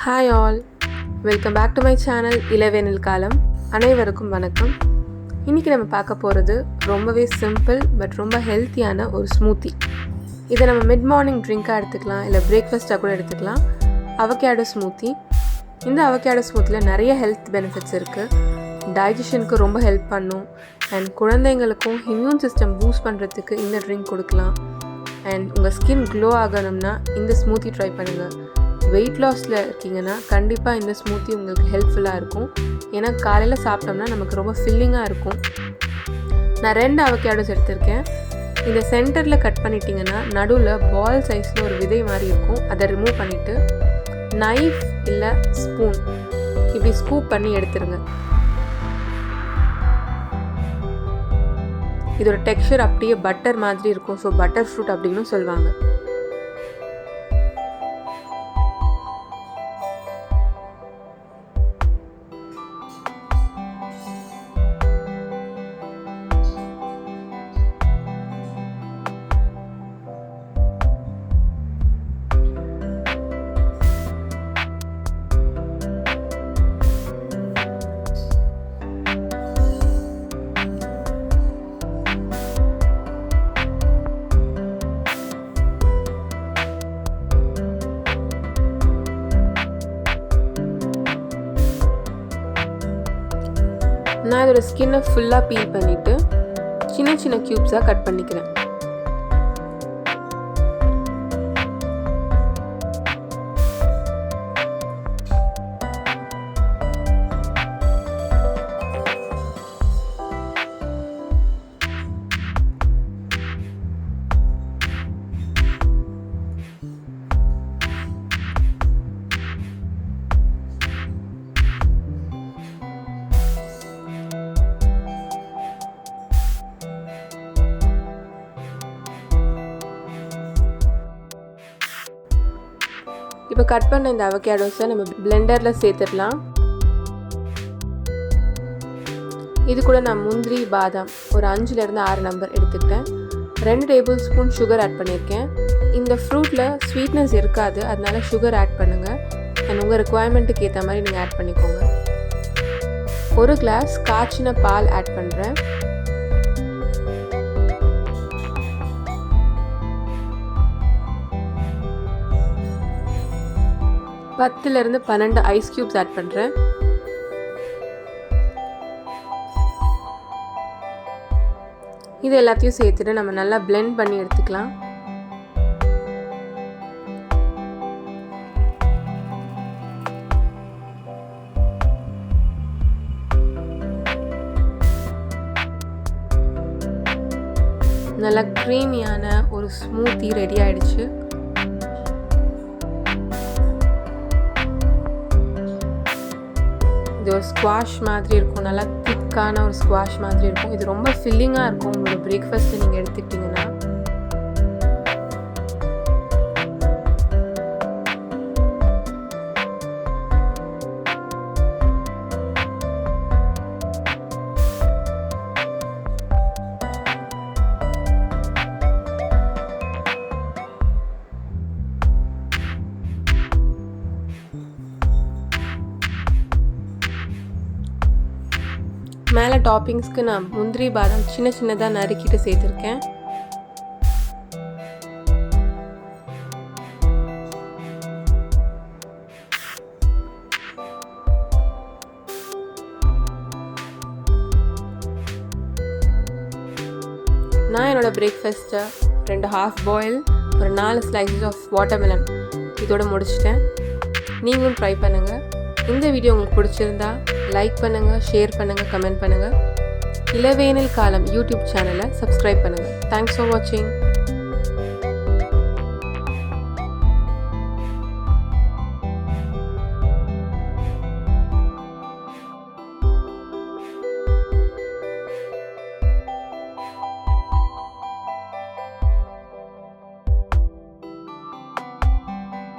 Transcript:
Hi all, welcome back to my channel Ilavenil Kalam. அனைவருக்கும் வணக்கம். இன்றைக்கி நம்ம பார்க்க போகிறது ரொம்பவே சிம்பிள் பட் ரொம்ப ஹெல்த்தியான ஒரு ஸ்மூத்தி. இதை நம்ம மிட் மார்னிங் ட்ரிங்காக எடுத்துக்கலாம், இல்லை பிரேக்ஃபாஸ்ட்டாக கூட எடுத்துக்கலாம். Avocado smoothie. இந்த அவகேடோ ஸ்மூத்தியில் நிறைய ஹெல்த் பெனிஃபிட்ஸ் இருக்குது. டைஜஷனுக்கு ரொம்ப ஹெல்ப் பண்ணும். அண்ட் குழந்தைங்களுக்கும் இம்யூன் சிஸ்டம் பூஸ்ட் பண்ணுறதுக்கு இந்த ட்ரிங்க் கொடுக்கலாம். அண்ட் உங்கள் ஸ்கின் க்ளோ ஆகணும்னா இந்த ஸ்மூத்தி ட்ரை பண்ணுங்கள். வெயிட் லாஸில் இருக்கீங்கன்னா கண்டிப்பாக இந்த ஸ்மூத்தி உங்களுக்கு ஹெல்ப்ஃபுல்லாக இருக்கும். ஏன்னா காலையில் சாப்பிட்டோம்னா நமக்கு ரொம்ப ஃபில்லிங்காக இருக்கும். நான் 2 அவகேடோஸ் எடுத்திருக்கேன். இந்த சென்டரில் கட் பண்ணிட்டீங்கன்னா நடுவில் பால் சைஸில் ஒரு விதை மாதிரி இருக்கும். அதை ரிமூவ் பண்ணிவிட்டு நைஃப் இல்லை ஸ்பூன் இப்படி ஸ்கூப் பண்ணி எடுத்துருங்க. இதோட டெக்ஸ்சர் அப்படியே பட்டர் மாதிரி இருக்கும். ஸோ பட்டர் ஃப்ரூட் அப்படின்னு சொல்லுவாங்க. நான் இதோட ஸ்கின்னை ஃபுல்லாக பீல் பண்ணிவிட்டு சின்ன சின்ன க்யூப்ஸாக கட் பண்ணிக்கிறேன். இப்போ கட் பண்ண இந்த அவகேடோஸை நம்ம பிளெண்டரில் சேர்த்துடலாம். இது கூட நான் முந்திரி பாதாம் ஒரு 5லேருந்து 6 நம்பர் எடுத்துக்கிட்டேன். 2 டேபிள் ஸ்பூன் சுகர் ஆட் பண்ணியிருக்கேன். இந்த ஃப்ரூட்டில் ஸ்வீட்னஸ் இருக்காது, அதனால சுகர் ஆட் பண்ணுங்கள். அண்ட் உங்கள் ரெக்குவயர்மெண்ட்டுக்கு ஏற்ற மாதிரி நீங்கள் ஆட் பண்ணிக்கோங்க. 1 கிளாஸ் காய்ச்சின பால் ஆட் பண்ணுறேன். பத்துலேருந்து 12 ஐஸ் க்யூப்ஸ் ஆட் பண்ணுறேன். இது எல்லாத்தையும் சேர்த்துட்டு நம்ம நல்லா பிளெண்ட் பண்ணி எடுத்துக்கலாம். நல்லா க்ரீமியான ஒரு ஸ்மூத்தி ரெடி ஆயிடுச்சு. இது ஒரு ஸ்குவாஷ் மாதிரி இருக்கும், நல்லா திக்கான ஒரு ஸ்குவாஷ் மாதிரி இருக்கும். இது ரொம்ப ஃபில்லிங்காக இருக்கும். உங்களோட பிரேக்ஃபாஸ்ட்டு நீங்கள் எடுத்துக்கிட்டிங்கன்னா மேலே டாப்பிங்ஸ்க்கு நான் முந்திரி பாதாம் சின்ன சின்னதாக நறுக்கிட்டு சேர்த்துருக்கேன். நான் என்னோடய பிரேக்ஃபாஸ்ட்டை 2 ஹாஃப் பாயில் ஒரு 4 ஸ்லைசஸ் ஆஃப் வாட்டர்மெலன் இதோட முடிச்சிட்டேன். நீங்களும் ட்ரை பண்ணுங்கள். இந்த வீடியோ உங்களுக்கு பிடிச்சிருந்தா லைக் பண்ணுங்கள், ஷேர் பண்ணுங்கள், கமெண்ட் பண்ணுங்கள். இளவேனில் காலம் யூடியூப் சேனலை சப்ஸ்கிரைப் பண்ணுங்கள். தேங்க்ஸ் ஃபார் வாட்சிங்.